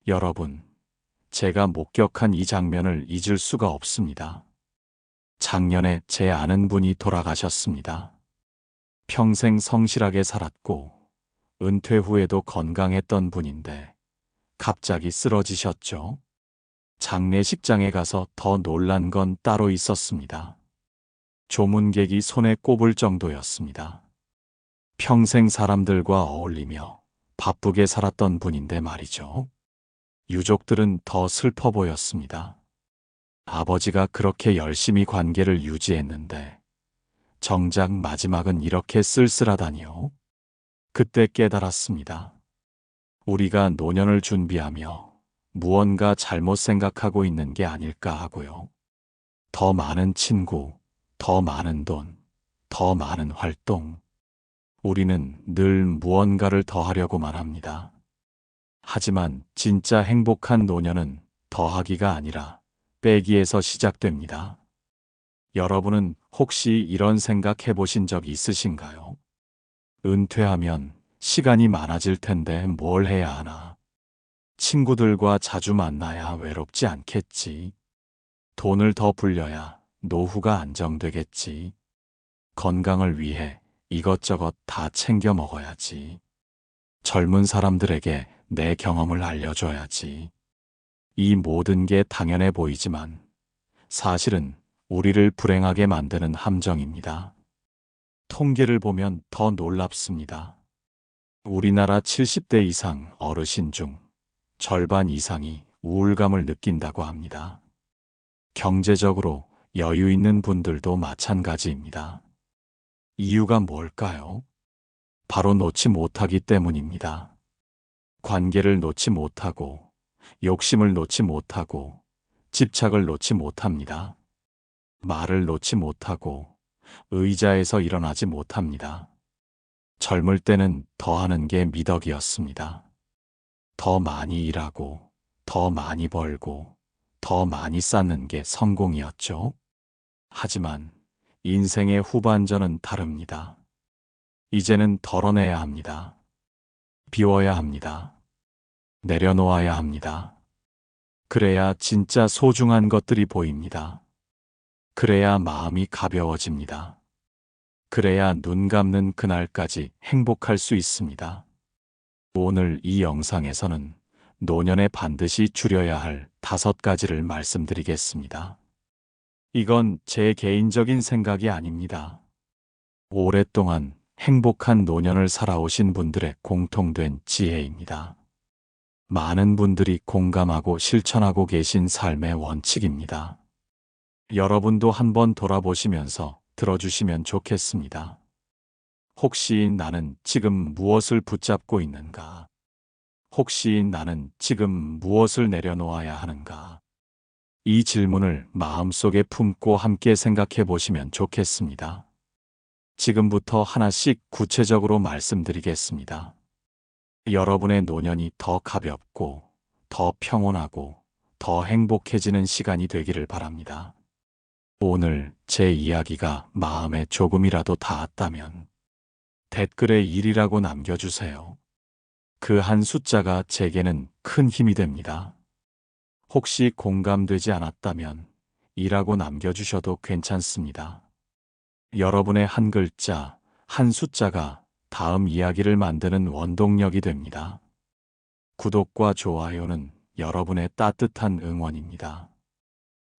여러분, 제가 목격한 이 장면을 잊을 수가 없습니다. 작년에 제 아는 분이 돌아가셨습니다. 평생 성실하게 살았고 은퇴 후에도 건강했던 분인데 갑자기 쓰러지셨죠. 장례식장에 가서 더 놀란 건 따로 있었습니다. 조문객이 손에 꼽을 정도였습니다. 평생 사람들과 어울리며 바쁘게 살았던 분인데 말이죠. 유족들은 더 슬퍼 보였습니다. 아버지가 그렇게 열심히 관계를 유지했는데 정작 마지막은 이렇게 쓸쓸하다니요. 그때 깨달았습니다. 우리가 노년을 준비하며 무언가 잘못 생각하고 있는 게 아닐까 하고요. 더 많은 친구, 더 많은 돈, 더 많은 활동. 우리는 늘 무언가를 더 하려고만 합니다. 하지만 진짜 행복한 노년은 더하기가 아니라 빼기에서 시작됩니다. 여러분은 혹시 이런 생각 해보신 적 있으신가요? 은퇴하면 시간이 많아질 텐데 뭘 해야 하나? 친구들과 자주 만나야 외롭지 않겠지. 돈을 더 불려야 노후가 안정되겠지. 건강을 위해 이것저것 다 챙겨 먹어야지. 젊은 사람들에게 내 경험을 알려줘야지. 이 모든 게 당연해 보이지만 사실은 우리를 불행하게 만드는 함정입니다. 통계를 보면 더 놀랍습니다. 우리나라 70대 이상 어르신 중 절반 이상이 우울감을 느낀다고 합니다. 경제적으로 여유 있는 분들도 마찬가지입니다. 이유가 뭘까요? 바로 놓지 못하기 때문입니다. 관계를 놓지 못하고, 욕심을 놓지 못하고, 집착을 놓지 못합니다. 말을 놓지 못하고, 의자에서 일어나지 못합니다. 젊을 때는 더 하는 게 미덕이었습니다. 더 많이 일하고, 더 많이 벌고, 더 많이 쌓는 게 성공이었죠. 하지만 인생의 후반전은 다릅니다. 이제는 덜어내야 합니다. 비워야 합니다. 내려놓아야 합니다. 그래야 진짜 소중한 것들이 보입니다. 그래야 마음이 가벼워집니다. 그래야 눈 감는 그날까지 행복할 수 있습니다. 오늘 이 영상에서는 노년에 반드시 줄여야 할 5가지를 말씀드리겠습니다. 이건 제 개인적인 생각이 아닙니다. 오랫동안 행복한 노년을 살아오신 분들의 공통된 지혜입니다. 많은 분들이 공감하고 실천하고 계신 삶의 원칙입니다. 여러분도 한번 돌아보시면서 들어주시면 좋겠습니다. 혹시 나는 지금 무엇을 붙잡고 있는가? 혹시 나는 지금 무엇을 내려놓아야 하는가? 이 질문을 마음속에 품고 함께 생각해 보시면 좋겠습니다. 지금부터 하나씩 구체적으로 말씀드리겠습니다. 여러분의 노년이 더 가볍고, 더 평온하고, 더 행복해지는 시간이 되기를 바랍니다. 오늘 제 이야기가 마음에 조금이라도 닿았다면 댓글에 1이라고 남겨주세요. 그 한 숫자가 제게는 큰 힘이 됩니다. 혹시 공감되지 않았다면 2라고 남겨주셔도 괜찮습니다. 여러분의 한 글자, 한 숫자가 다음 이야기를 만드는 원동력이 됩니다. 구독과 좋아요는 여러분의 따뜻한 응원입니다.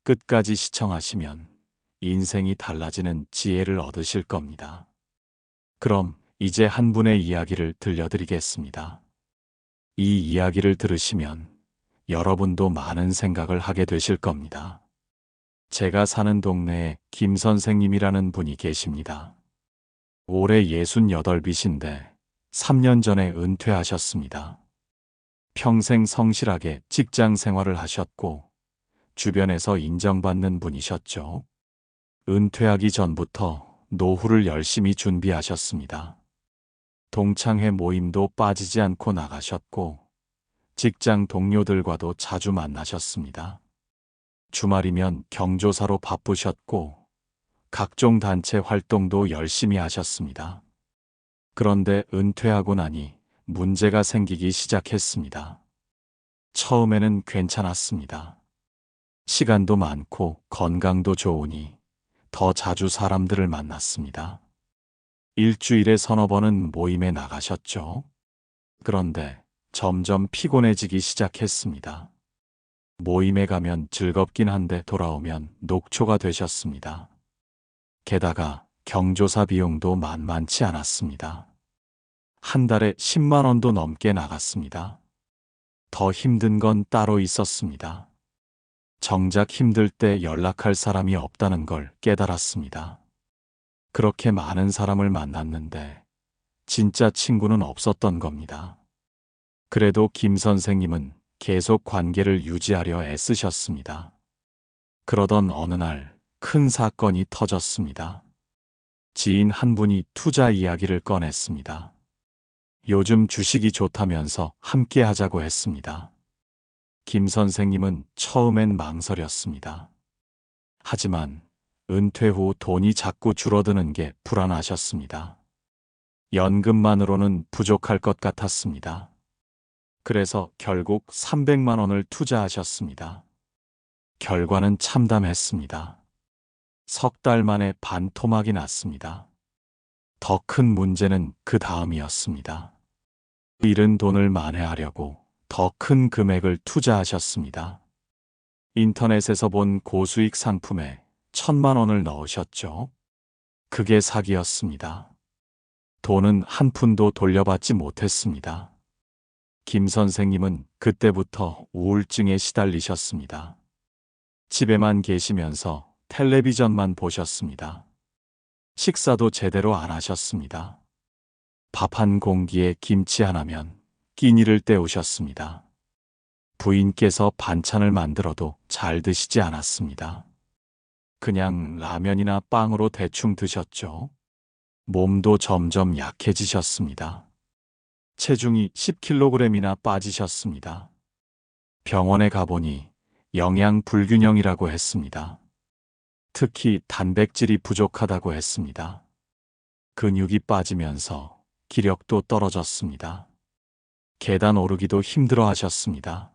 끝까지 시청하시면 인생이 달라지는 지혜를 얻으실 겁니다. 그럼 이제 한 분의 이야기를 들려드리겠습니다. 이 이야기를 들으시면 여러분도 많은 생각을 하게 되실 겁니다. 제가 사는 동네에 김 선생님이라는 분이 계십니다. 올해 68이신데 3년 전에 은퇴하셨습니다. 평생 성실하게 직장 생활을 하셨고 주변에서 인정받는 분이셨죠. 은퇴하기 전부터 노후를 열심히 준비하셨습니다. 동창회 모임도 빠지지 않고 나가셨고 직장 동료들과도 자주 만나셨습니다. 주말이면 경조사로 바쁘셨고 각종 단체 활동도 열심히 하셨습니다. 그런데 은퇴하고 나니 문제가 생기기 시작했습니다. 처음에는 괜찮았습니다. 시간도 많고 건강도 좋으니 더 자주 사람들을 만났습니다. 일주일에 서너 번은 모임에 나가셨죠. 그런데 점점 피곤해지기 시작했습니다. 모임에 가면 즐겁긴 한데 돌아오면 녹초가 되셨습니다. 게다가 경조사 비용도 만만치 않았습니다. 한 달에 10만 원도 넘게 나갔습니다. 더 힘든 건 따로 있었습니다. 정작 힘들 때 연락할 사람이 없다는 걸 깨달았습니다. 그렇게 많은 사람을 만났는데 진짜 친구는 없었던 겁니다. 그래도 김 선생님은 계속 관계를 유지하려 애쓰셨습니다. 그러던 어느 날 큰 사건이 터졌습니다. 지인 한 분이 투자 이야기를 꺼냈습니다. 요즘 주식이 좋다면서 함께 하자고 했습니다. 김 선생님은 처음엔 망설였습니다. 하지만 은퇴 후 돈이 자꾸 줄어드는 게 불안하셨습니다. 연금만으로는 부족할 것 같았습니다. 그래서 결국 300만 원을 투자하셨습니다. 결과는 참담했습니다. 석 달 만에 반토막이 났습니다. 더 큰 문제는 그 다음이었습니다. 잃은 돈을 만회하려고 더 큰 금액을 투자하셨습니다. 인터넷에서 본 고수익 상품에 1,000만 원을 넣으셨죠. 그게 사기였습니다. 돈은 한 푼도 돌려받지 못했습니다. 김 선생님은 그때부터 우울증에 시달리셨습니다. 집에만 계시면서 텔레비전만 보셨습니다. 식사도 제대로 안 하셨습니다. 밥 한 공기에 김치 하나면 끼니를 때우셨습니다. 부인께서 반찬을 만들어도 잘 드시지 않았습니다. 그냥 라면이나 빵으로 대충 드셨죠. 몸도 점점 약해지셨습니다. 체중이 10kg이나 빠지셨습니다. 병원에 가보니 영양 불균형이라고 했습니다. 특히 단백질이 부족하다고 했습니다. 근육이 빠지면서 기력도 떨어졌습니다. 계단 오르기도 힘들어 하셨습니다.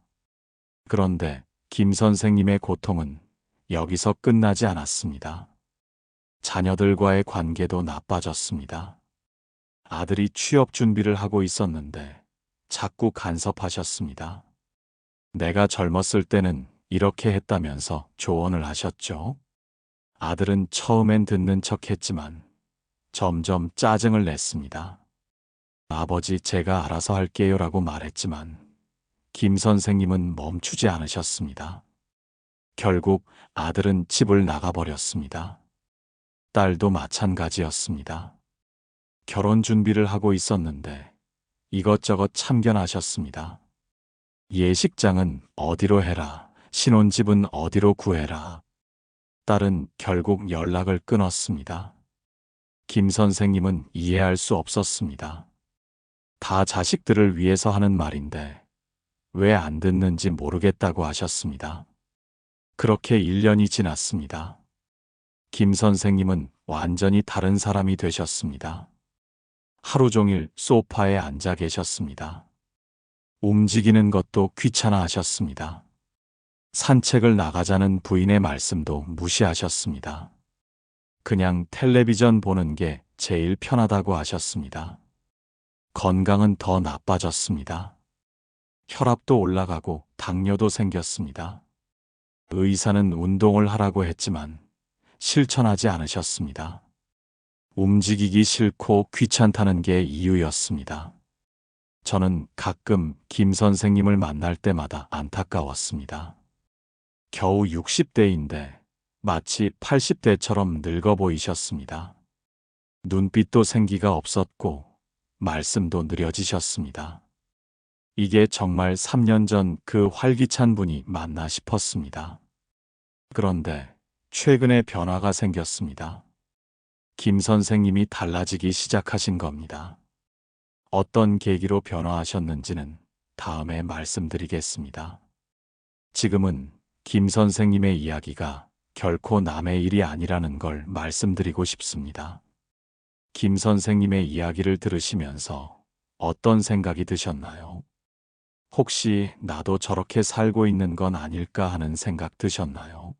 그런데 김 선생님의 고통은 여기서 끝나지 않았습니다. 자녀들과의 관계도 나빠졌습니다. 아들이 취업 준비를 하고 있었는데 자꾸 간섭하셨습니다. 내가 젊었을 때는 이렇게 했다면서 조언을 하셨죠. 아들은 처음엔 듣는 척 했지만 점점 짜증을 냈습니다. 아버지, 제가 알아서 할게요라고 말했지만 김 선생님은 멈추지 않으셨습니다. 결국 아들은 집을 나가버렸습니다. 딸도 마찬가지였습니다. 결혼 준비를 하고 있었는데 이것저것 참견하셨습니다. 예식장은 어디로 해라, 신혼집은 어디로 구해라. 딸은 결국 연락을 끊었습니다. 김 선생님은 이해할 수 없었습니다. 다 자식들을 위해서 하는 말인데 왜 안 듣는지 모르겠다고 하셨습니다. 그렇게 1년이 지났습니다. 김 선생님은 완전히 다른 사람이 되셨습니다. 하루 종일 소파에 앉아 계셨습니다. 움직이는 것도 귀찮아 하셨습니다. 산책을 나가자는 부인의 말씀도 무시하셨습니다. 그냥 텔레비전 보는 게 제일 편하다고 하셨습니다. 건강은 더 나빠졌습니다. 혈압도 올라가고 당뇨도 생겼습니다. 의사는 운동을 하라고 했지만 실천하지 않으셨습니다. 움직이기 싫고 귀찮다는 게 이유였습니다. 저는 가끔 김 선생님을 만날 때마다 안타까웠습니다. 겨우 60대인데 마치 80대처럼 늙어 보이셨습니다. 눈빛도 생기가 없었고 말씀도 느려지셨습니다. 이게 정말 3년 전 그 활기찬 분이 맞나 싶었습니다. 그런데 최근에 변화가 생겼습니다. 김 선생님이 달라지기 시작하신 겁니다. 어떤 계기로 변화하셨는지는 다음에 말씀드리겠습니다. 지금은 김 선생님의 이야기가 결코 남의 일이 아니라는 걸 말씀드리고 싶습니다. 김 선생님의 이야기를 들으시면서 어떤 생각이 드셨나요? 혹시 나도 저렇게 살고 있는 건 아닐까 하는 생각 드셨나요?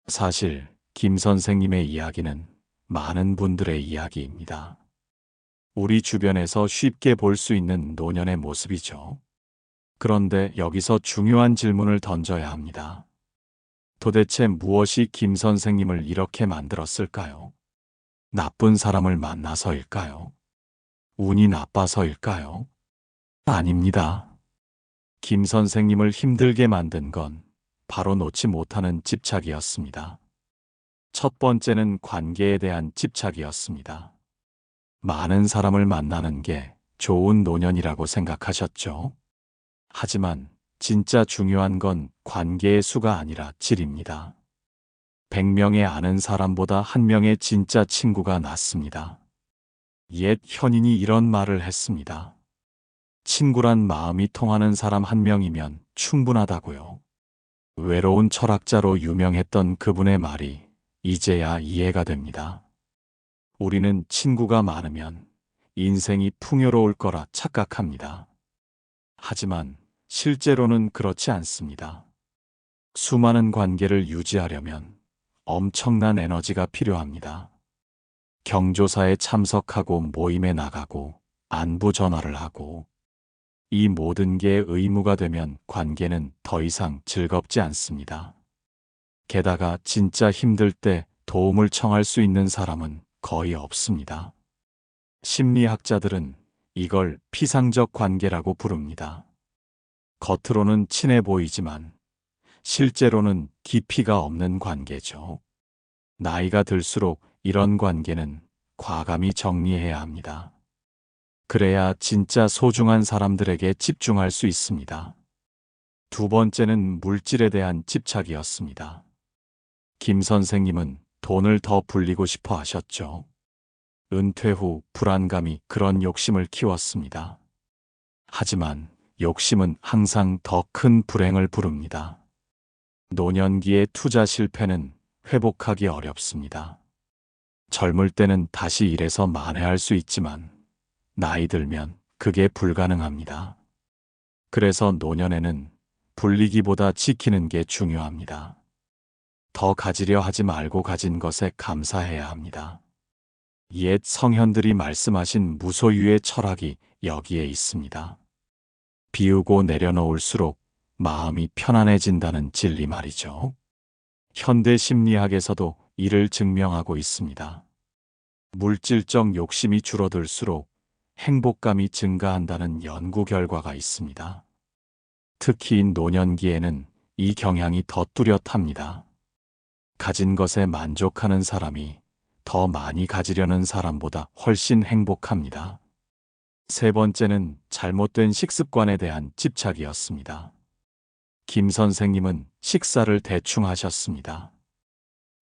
사실 김 선생님의 이야기는 많은 분들의 이야기입니다. 우리 주변에서 쉽게 볼 수 있는 노년의 모습이죠. 그런데 여기서 중요한 질문을 던져야 합니다. 도대체 무엇이 김 선생님을 이렇게 만들었을까요? 나쁜 사람을 만나서일까요? 운이 나빠서일까요? 아닙니다. 김 선생님을 힘들게 만든 건 바로 놓지 못하는 집착이었습니다. 첫 번째는 관계에 대한 집착이었습니다. 많은 사람을 만나는 게 좋은 노년이라고 생각하셨죠? 하지만 진짜 중요한 건 관계의 수가 아니라 질입니다. 100명의 아는 사람보다 1명의 진짜 친구가 낫습니다. 옛 현인이 이런 말을 했습니다. 친구란 마음이 통하는 사람 1명이면 충분하다고요. 외로운 철학자로 유명했던 그분의 말이 이제야 이해가 됩니다. 우리는 친구가 많으면 인생이 풍요로울 거라 착각합니다. 하지만 실제로는 그렇지 않습니다. 수많은 관계를 유지하려면 엄청난 에너지가 필요합니다. 경조사에 참석하고 모임에 나가고 안부 전화를 하고 이 모든 게 의무가 되면 관계는 더 이상 즐겁지 않습니다. 게다가 진짜 힘들 때 도움을 청할 수 있는 사람은 거의 없습니다. 심리학자들은 이걸 피상적 관계라고 부릅니다. 겉으로는 친해 보이지만 실제로는 깊이가 없는 관계죠. 나이가 들수록 이런 관계는 과감히 정리해야 합니다. 그래야 진짜 소중한 사람들에게 집중할 수 있습니다. 두 번째는 물질에 대한 집착이었습니다. 김 선생님은 돈을 더 불리고 싶어 하셨죠. 은퇴 후 불안감이 그런 욕심을 키웠습니다. 하지만 욕심은 항상 더 큰 불행을 부릅니다. 노년기의 투자 실패는 회복하기 어렵습니다. 젊을 때는 다시 일해서 만회할 수 있지만 나이 들면 그게 불가능합니다. 그래서 노년에는 불리기보다 지키는 게 중요합니다. 더 가지려 하지 말고 가진 것에 감사해야 합니다. 옛 성현들이 말씀하신 무소유의 철학이 여기에 있습니다. 비우고 내려놓을수록 마음이 편안해진다는 진리 말이죠. 현대 심리학에서도 이를 증명하고 있습니다. 물질적 욕심이 줄어들수록 행복감이 증가한다는 연구 결과가 있습니다. 특히 노년기에는 이 경향이 더 뚜렷합니다. 가진 것에 만족하는 사람이 더 많이 가지려는 사람보다 훨씬 행복합니다. 세 번째는 잘못된 식습관에 대한 집착이었습니다. 김 선생님은 식사를 대충 하셨습니다.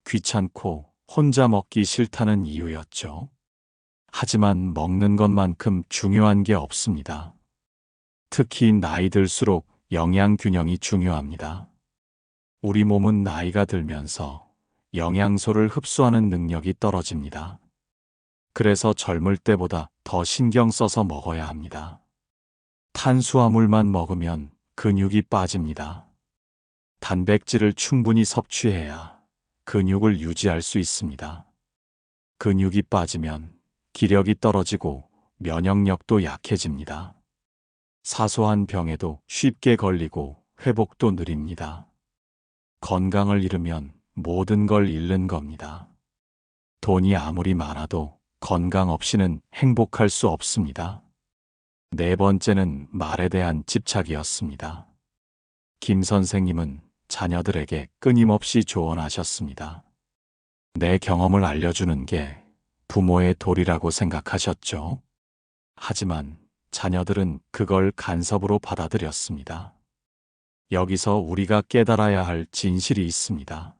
귀찮고 혼자 먹기 싫다는 이유였죠. 하지만 먹는 것만큼 중요한 게 없습니다. 특히 나이 들수록 영양 균형이 중요합니다. 우리 몸은 나이가 들면서 영양소를 흡수하는 능력이 떨어집니다. 그래서 젊을 때보다 더 신경 써서 먹어야 합니다. 탄수화물만 먹으면 근육이 빠집니다. 단백질을 충분히 섭취해야 근육을 유지할 수 있습니다. 근육이 빠지면 기력이 떨어지고 면역력도 약해집니다. 사소한 병에도 쉽게 걸리고 회복도 느립니다. 건강을 잃으면 모든 걸 잃는 겁니다. 돈이 아무리 많아도 건강 없이는 행복할 수 없습니다. 네 번째는 말에 대한 집착이었습니다. 김 선생님은 자녀들에게 끊임없이 조언하셨습니다. 내 경험을 알려주는 게 부모의 도리라고 생각하셨죠. 하지만 자녀들은 그걸 간섭으로 받아들였습니다. 여기서 우리가 깨달아야 할 진실이 있습니다.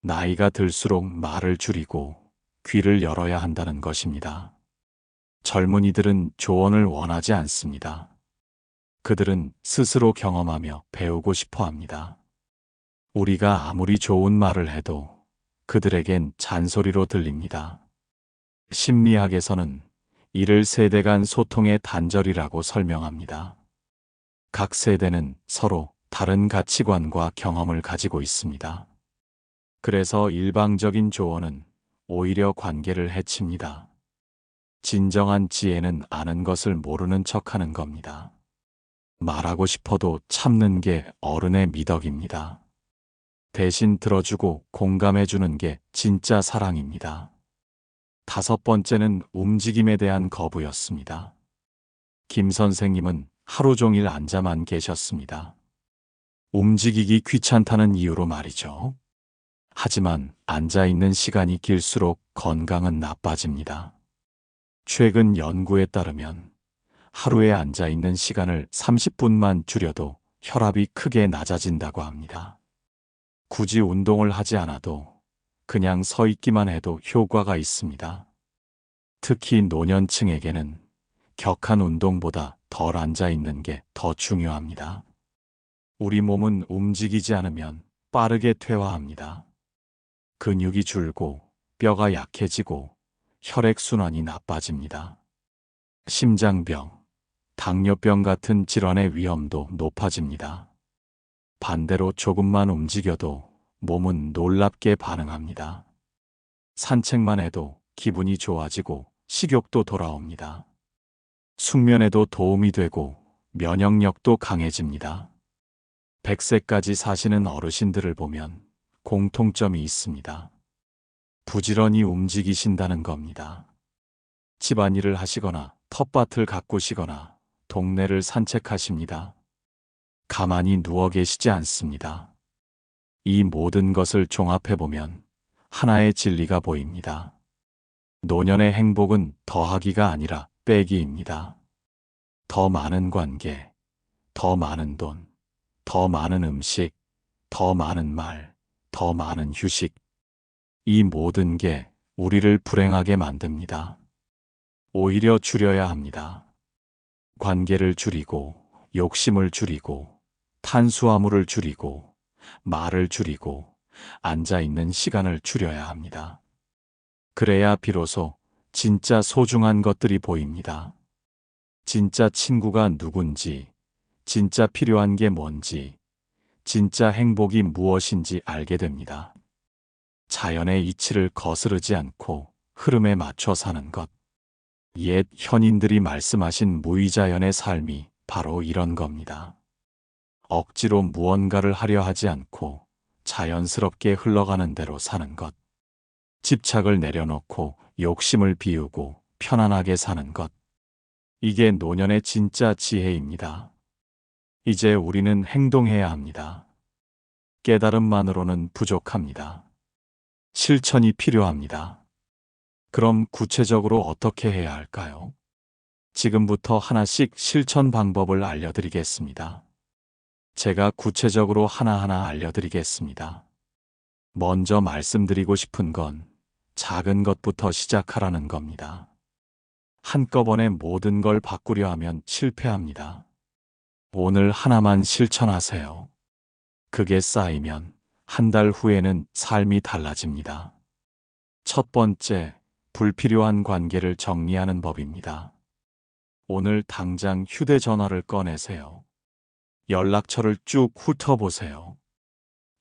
나이가 들수록 말을 줄이고 귀를 열어야 한다는 것입니다. 젊은이들은 조언을 원하지 않습니다. 그들은 스스로 경험하며 배우고 싶어 합니다. 우리가 아무리 좋은 말을 해도 그들에겐 잔소리로 들립니다. 심리학에서는 이를 세대 간 소통의 단절이라고 설명합니다. 각 세대는 서로 다른 가치관과 경험을 가지고 있습니다. 그래서 일방적인 조언은 오히려 관계를 해칩니다. 진정한 지혜는 아는 것을 모르는 척하는 겁니다. 말하고 싶어도 참는 게 어른의 미덕입니다. 대신 들어주고 공감해주는 게 진짜 사랑입니다. 5번째는 움직임에 대한 거부였습니다. 김 선생님은 하루 종일 앉아만 계셨습니다. 움직이기 귀찮다는 이유로 말이죠. 하지만 앉아있는 시간이 길수록 건강은 나빠집니다. 최근 연구에 따르면 하루에 앉아있는 시간을 30분만 줄여도 혈압이 크게 낮아진다고 합니다. 굳이 운동을 하지 않아도 그냥 서 있기만 해도 효과가 있습니다. 특히 노년층에게는 격한 운동보다 덜 앉아있는 게 더 중요합니다. 우리 몸은 움직이지 않으면 빠르게 퇴화합니다. 근육이 줄고 뼈가 약해지고 혈액순환이 나빠집니다. 심장병, 당뇨병 같은 질환의 위험도 높아집니다. 반대로 조금만 움직여도 몸은 놀랍게 반응합니다. 산책만 해도 기분이 좋아지고 식욕도 돌아옵니다. 숙면에도 도움이 되고 면역력도 강해집니다. 100세까지 사시는 어르신들을 보면 공통점이 있습니다. 부지런히 움직이신다는 겁니다. 집안일을 하시거나 텃밭을 가꾸시거나 동네를 산책하십니다. 가만히 누워 계시지 않습니다. 이 모든 것을 종합해보면 하나의 진리가 보입니다. 노년의 행복은 더하기가 아니라 빼기입니다. 더 많은 관계, 더 많은 돈, 더 많은 음식, 더 많은 말, 더 많은 휴식. 이 모든 게 우리를 불행하게 만듭니다. 오히려 줄여야 합니다. 관계를 줄이고, 욕심을 줄이고, 탄수화물을 줄이고, 말을 줄이고, 앉아있는 시간을 줄여야 합니다. 그래야 비로소 진짜 소중한 것들이 보입니다. 진짜 친구가 누군지, 진짜 필요한 게 뭔지, 진짜 행복이 무엇인지 알게 됩니다. 자연의 이치를 거스르지 않고 흐름에 맞춰 사는 것. 옛 현인들이 말씀하신 무의자연의 삶이 바로 이런 겁니다. 억지로 무언가를 하려 하지 않고 자연스럽게 흘러가는 대로 사는 것. 집착을 내려놓고 욕심을 비우고 편안하게 사는 것. 이게 노년의 진짜 지혜입니다. 이제 우리는 행동해야 합니다. 깨달음만으로는 부족합니다. 실천이 필요합니다. 그럼 구체적으로 어떻게 해야 할까요? 지금부터 하나씩 실천 방법을 알려드리겠습니다. 제가 구체적으로 하나하나 알려드리겠습니다. 먼저 말씀드리고 싶은 건 작은 것부터 시작하라는 겁니다. 한꺼번에 모든 걸 바꾸려 하면 실패합니다. 오늘 하나만 실천하세요. 그게 쌓이면 한 달 후에는 삶이 달라집니다. 첫 번째, 불필요한 관계를 정리하는 법입니다. 오늘 당장 휴대전화를 꺼내세요. 연락처를 쭉 훑어보세요.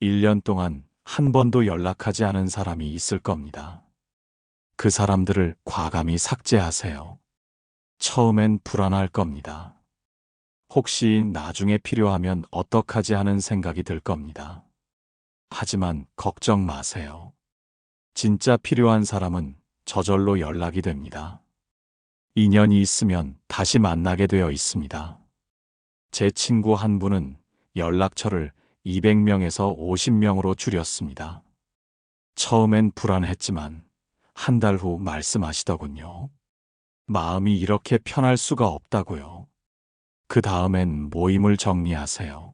1년 동안 한 번도 연락하지 않은 사람이 있을 겁니다. 그 사람들을 과감히 삭제하세요. 처음엔 불안할 겁니다. 혹시 나중에 필요하면 어떡하지 하는 생각이 들 겁니다. 하지만 걱정 마세요. 진짜 필요한 사람은 저절로 연락이 됩니다. 인연이 있으면 다시 만나게 되어 있습니다. 제 친구 한 분은 연락처를 200명에서 50명으로 줄였습니다. 처음엔 불안했지만 한 달 후 말씀하시더군요. 마음이 이렇게 편할 수가 없다고요. 그 다음엔 모임을 정리하세요.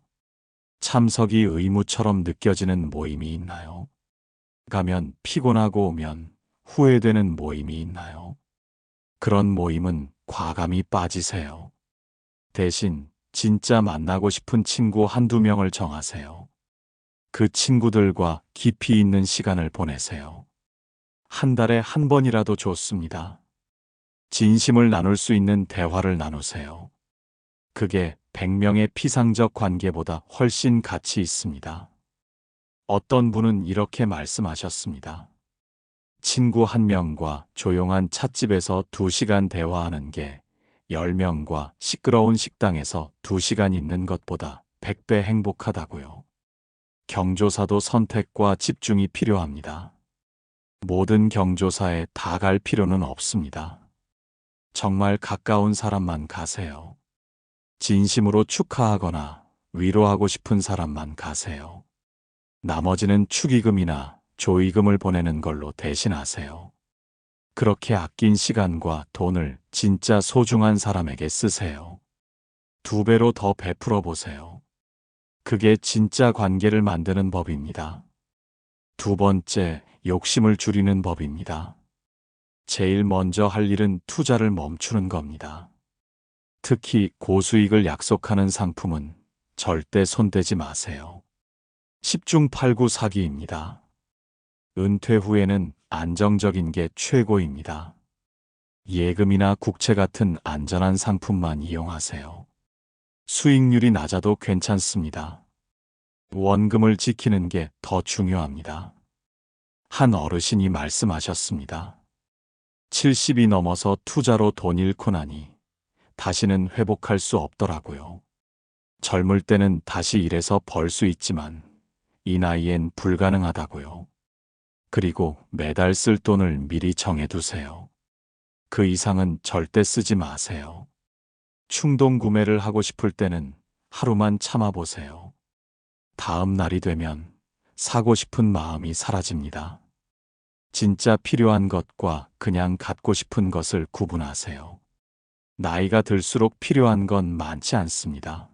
참석이 의무처럼 느껴지는 모임이 있나요? 가면 피곤하고 오면 후회되는 모임이 있나요? 그런 모임은 과감히 빠지세요. 대신 진짜 만나고 싶은 친구 한두 명을 정하세요. 그 친구들과 깊이 있는 시간을 보내세요. 한 달에 한 번이라도 좋습니다. 진심을 나눌 수 있는 대화를 나누세요. 그게 100명의 피상적 관계보다 훨씬 가치 있습니다. 어떤 분은 이렇게 말씀하셨습니다. 친구 한 명과 조용한 찻집에서 2시간 대화하는 게 10명과 시끄러운 식당에서 2시간 있는 것보다 100배 행복하다고요. 경조사도 선택과 집중이 필요합니다. 모든 경조사에 다 갈 필요는 없습니다. 정말 가까운 사람만 가세요. 진심으로 축하하거나 위로하고 싶은 사람만 가세요. 나머지는 축의금이나 조의금을 보내는 걸로 대신하세요. 그렇게 아낀 시간과 돈을 진짜 소중한 사람에게 쓰세요. 2배로 더 베풀어 보세요. 그게 진짜 관계를 만드는 법입니다. 2번째, 욕심을 줄이는 법입니다. 제일 먼저 할 일은 투자를 멈추는 겁니다. 특히 고수익을 약속하는 상품은 절대 손대지 마세요. 10중 8구 사기입니다. 은퇴 후에는 안정적인 게 최고입니다. 예금이나 국채 같은 안전한 상품만 이용하세요. 수익률이 낮아도 괜찮습니다. 원금을 지키는 게 더 중요합니다. 한 어르신이 말씀하셨습니다. 70이 넘어서 투자로 돈 잃고 나니 다시는 회복할 수 없더라고요. 젊을 때는 다시 일해서 벌 수 있지만 이 나이엔 불가능하다고요. 그리고 매달 쓸 돈을 미리 정해두세요. 그 이상은 절대 쓰지 마세요. 충동 구매를 하고 싶을 때는 하루만 참아보세요. 다음 날이 되면 사고 싶은 마음이 사라집니다. 진짜 필요한 것과 그냥 갖고 싶은 것을 구분하세요. 나이가 들수록 필요한 건 많지 않습니다.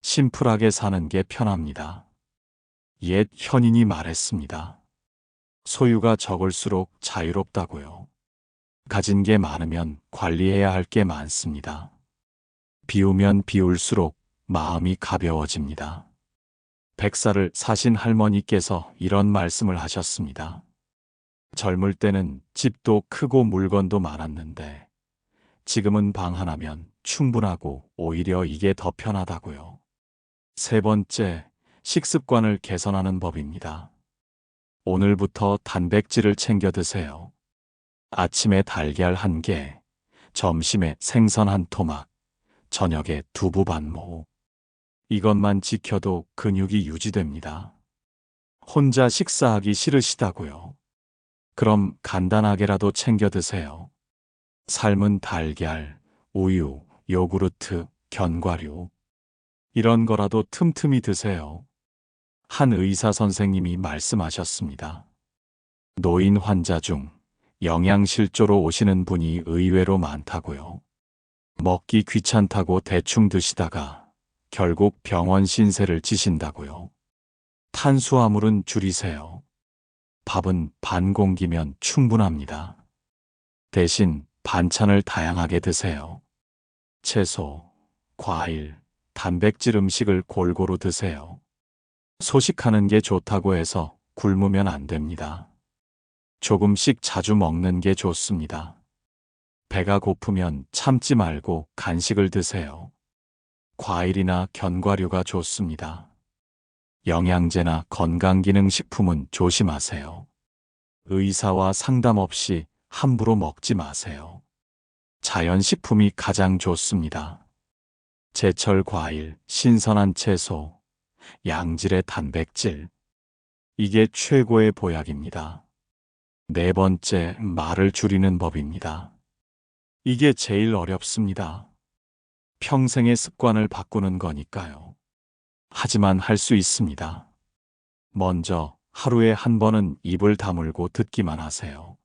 심플하게 사는 게 편합니다. 옛 현인이 말했습니다. 소유가 적을수록 자유롭다고요. 가진 게 많으면 관리해야 할 게 많습니다. 비우면 비울수록 마음이 가벼워집니다. 100살을 사신 할머니께서 이런 말씀을 하셨습니다. 젊을 때는 집도 크고 물건도 많았는데 지금은 방 하나면 충분하고 오히려 이게 더 편하다고요. 3번째, 식습관을 개선하는 법입니다. 오늘부터 단백질을 챙겨 드세요. 아침에 달걀 1개, 점심에 생선 1토막, 저녁에 두부 반모. 이것만 지켜도 근육이 유지됩니다. 혼자 식사하기 싫으시다고요? 그럼 간단하게라도 챙겨 드세요. 삶은 달걀, 우유, 요구르트, 견과류. 이런 거라도 틈틈이 드세요. 한 의사 선생님이 말씀하셨습니다. 노인 환자 중 영양실조로 오시는 분이 의외로 많다고요. 먹기 귀찮다고 대충 드시다가 결국 병원 신세를 지신다고요. 탄수화물은 줄이세요. 밥은 반 공기면 충분합니다. 대신 반찬을 다양하게 드세요. 채소, 과일, 단백질 음식을 골고루 드세요. 소식하는 게 좋다고 해서 굶으면 안 됩니다. 조금씩 자주 먹는 게 좋습니다. 배가 고프면 참지 말고 간식을 드세요. 과일이나 견과류가 좋습니다. 영양제나 건강기능식품은 조심하세요. 의사와 상담 없이 함부로 먹지 마세요. 자연식품이 가장 좋습니다. 제철 과일, 신선한 채소, 양질의 단백질. 이게 최고의 보약입니다. 4번째, 말을 줄이는 법입니다. 이게 제일 어렵습니다. 평생의 습관을 바꾸는 거니까요. 하지만 할 수 있습니다. 먼저 하루에 1번은 입을 다물고 듣기만 하세요.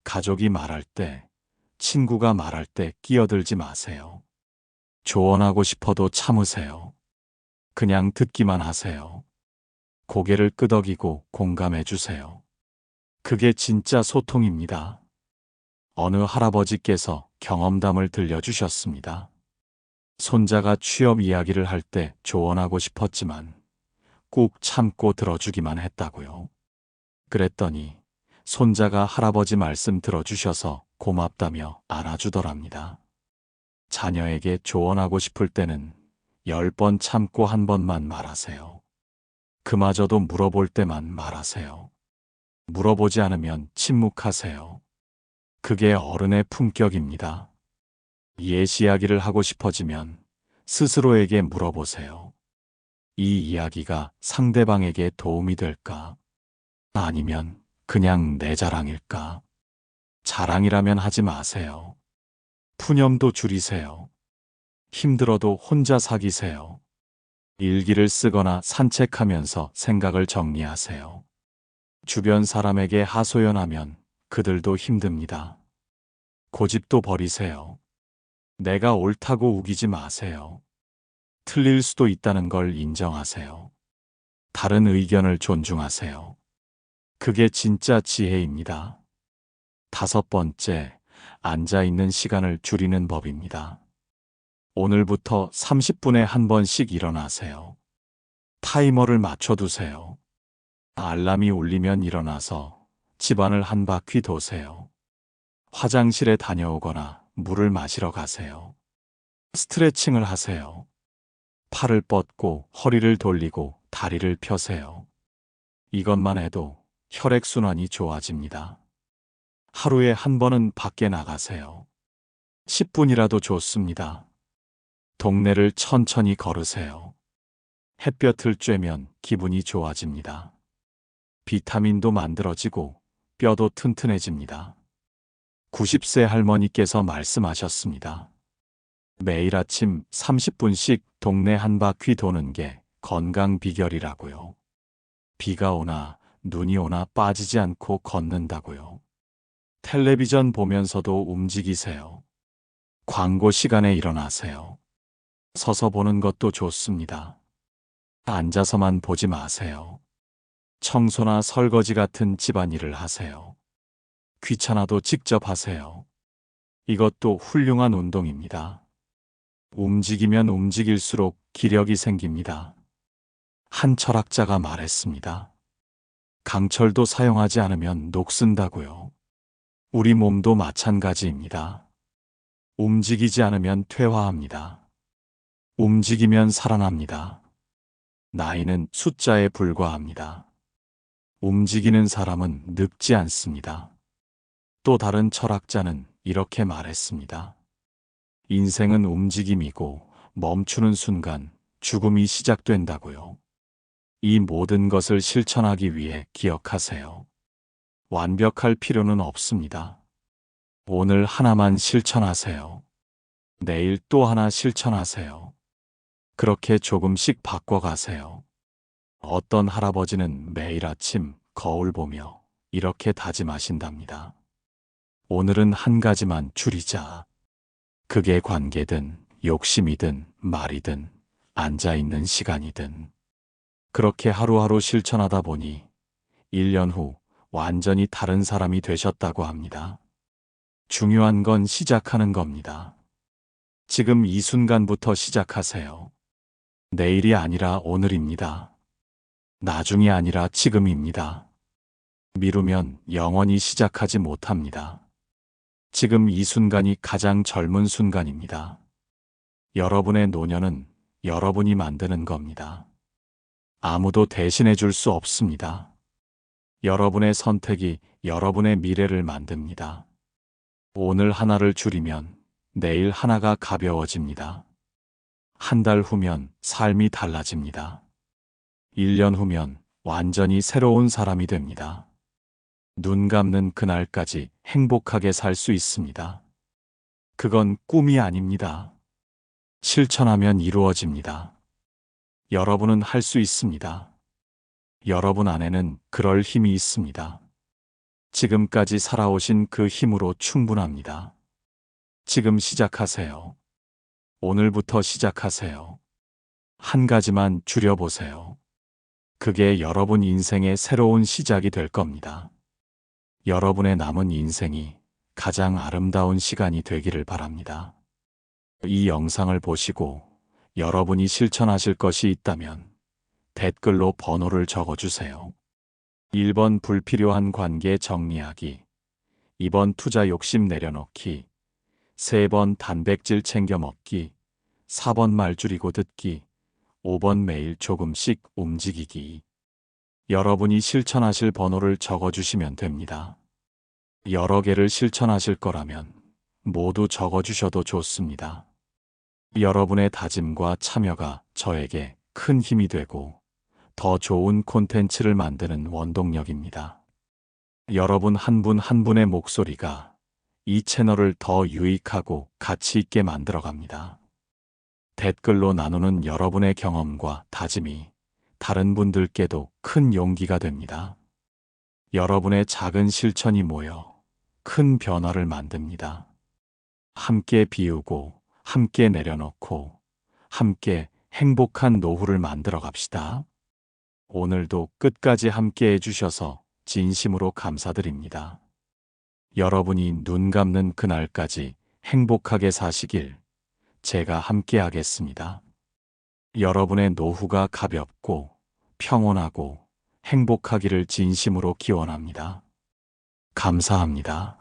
가족이 말할 때, 친구가 말할 때 끼어들지 마세요. 조언하고 싶어도 참으세요. 그냥 듣기만 하세요. 고개를 끄덕이고 공감해 주세요. 그게 진짜 소통입니다. 어느 할아버지께서 경험담을 들려주셨습니다. 손자가 취업 이야기를 할 때 조언하고 싶었지만 꾹 참고 들어주기만 했다고요. 그랬더니 손자가 할아버지 말씀 들어주셔서 고맙다며 안아주더랍니다. 자녀에게 조언하고 싶을 때는 10번 참고 한 번만 말하세요. 그마저도 물어볼 때만 말하세요. 물어보지 않으면 침묵하세요. 그게 어른의 품격입니다. 옛 이야기를 하고 싶어지면 스스로에게 물어보세요. 이 이야기가 상대방에게 도움이 될까? 아니면 그냥 내 자랑일까? 자랑이라면 하지 마세요. 푸념도 줄이세요. 힘들어도 혼자 사귀세요. 일기를 쓰거나 산책하면서 생각을 정리하세요. 주변 사람에게 하소연하면 그들도 힘듭니다. 고집도 버리세요. 내가 옳다고 우기지 마세요. 틀릴 수도 있다는 걸 인정하세요. 다른 의견을 존중하세요. 그게 진짜 지혜입니다. 5번째, 앉아있는 시간을 줄이는 법입니다. 오늘부터 30분에 한 번씩 일어나세요. 타이머를 맞춰두세요. 알람이 울리면 일어나서 집안을 한 바퀴 도세요. 화장실에 다녀오거나 물을 마시러 가세요. 스트레칭을 하세요. 팔을 뻗고 허리를 돌리고 다리를 펴세요. 이것만 해도 혈액순환이 좋아집니다. 하루에 한 번은 밖에 나가세요. 10분이라도 좋습니다. 동네를 천천히 걸으세요. 햇볕을 쬐면 기분이 좋아집니다. 비타민도 만들어지고 뼈도 튼튼해집니다. 90세 할머니께서 말씀하셨습니다. 매일 아침 30분씩 동네 한 바퀴 도는 게 건강 비결이라고요. 비가 오나 눈이 오나 빠지지 않고 걷는다고요. 텔레비전 보면서도 움직이세요. 광고 시간에 일어나세요. 서서 보는 것도 좋습니다. 앉아서만 보지 마세요. 청소나 설거지 같은 집안일을 하세요. 귀찮아도 직접 하세요. 이것도 훌륭한 운동입니다. 움직이면 움직일수록 기력이 생깁니다. 한 철학자가 말했습니다. 강철도 사용하지 않으면 녹슨다고요. 우리 몸도 마찬가지입니다. 움직이지 않으면 퇴화합니다. 움직이면 살아납니다. 나이는 숫자에 불과합니다. 움직이는 사람은 늙지 않습니다. 또 다른 철학자는 이렇게 말했습니다. 인생은 움직임이고 멈추는 순간 죽음이 시작된다고요. 이 모든 것을 실천하기 위해 기억하세요. 완벽할 필요는 없습니다. 오늘 하나만 실천하세요. 내일 또 하나 실천하세요. 그렇게 조금씩 바꿔가세요. 어떤 할아버지는 매일 아침 거울 보며 이렇게 다짐하신답니다. 오늘은 한 가지만 줄이자. 그게 관계든 욕심이든 말이든 앉아있는 시간이든. 그렇게 하루하루 실천하다 보니 1년 후 완전히 다른 사람이 되셨다고 합니다. 중요한 건 시작하는 겁니다. 지금 이 순간부터 시작하세요. 내일이 아니라 오늘입니다. 나중이 아니라 지금입니다. 미루면 영원히 시작하지 못합니다. 지금 이 순간이 가장 젊은 순간입니다. 여러분의 노년은 여러분이 만드는 겁니다. 아무도 대신해 줄 수 없습니다. 여러분의 선택이 여러분의 미래를 만듭니다. 오늘 하나를 줄이면 내일 하나가 가벼워집니다. 한 달 후면 삶이 달라집니다. 1년 후면 완전히 새로운 사람이 됩니다. 눈 감는 그날까지 행복하게 살 수 있습니다. 그건 꿈이 아닙니다. 실천하면 이루어집니다. 여러분은 할 수 있습니다. 여러분 안에는 그럴 힘이 있습니다. 지금까지 살아오신 그 힘으로 충분합니다. 지금 시작하세요. 오늘부터 시작하세요. 한 가지만 줄여보세요. 그게 여러분 인생의 새로운 시작이 될 겁니다. 여러분의 남은 인생이 가장 아름다운 시간이 되기를 바랍니다. 이 영상을 보시고 여러분이 실천하실 것이 있다면 댓글로 번호를 적어주세요. 1번 불필요한 관계 정리하기, 2번 투자 욕심 내려놓기, 3번 단백질 챙겨 먹기, 4번 말 줄이고 듣기, 5번 매일 조금씩 움직이기. 여러분이 실천하실 번호를 적어주시면 됩니다. 여러 개를 실천하실 거라면 모두 적어주셔도 좋습니다. 여러분의 다짐과 참여가 저에게 큰 힘이 되고 더 좋은 콘텐츠를 만드는 원동력입니다. 여러분 한 분 한 분의 목소리가 이 채널을 더 유익하고 가치 있게 만들어갑니다. 댓글로 나누는 여러분의 경험과 다짐이 다른 분들께도 큰 용기가 됩니다. 여러분의 작은 실천이 모여 큰 변화를 만듭니다. 함께 비우고, 함께 내려놓고, 함께 행복한 노후를 만들어 갑시다. 오늘도 끝까지 함께 해주셔서 진심으로 감사드립니다. 여러분이 눈 감는 그날까지 행복하게 사시길 제가 함께 하겠습니다. 여러분의 노후가 가볍고 평온하고 행복하기를 진심으로 기원합니다. 감사합니다.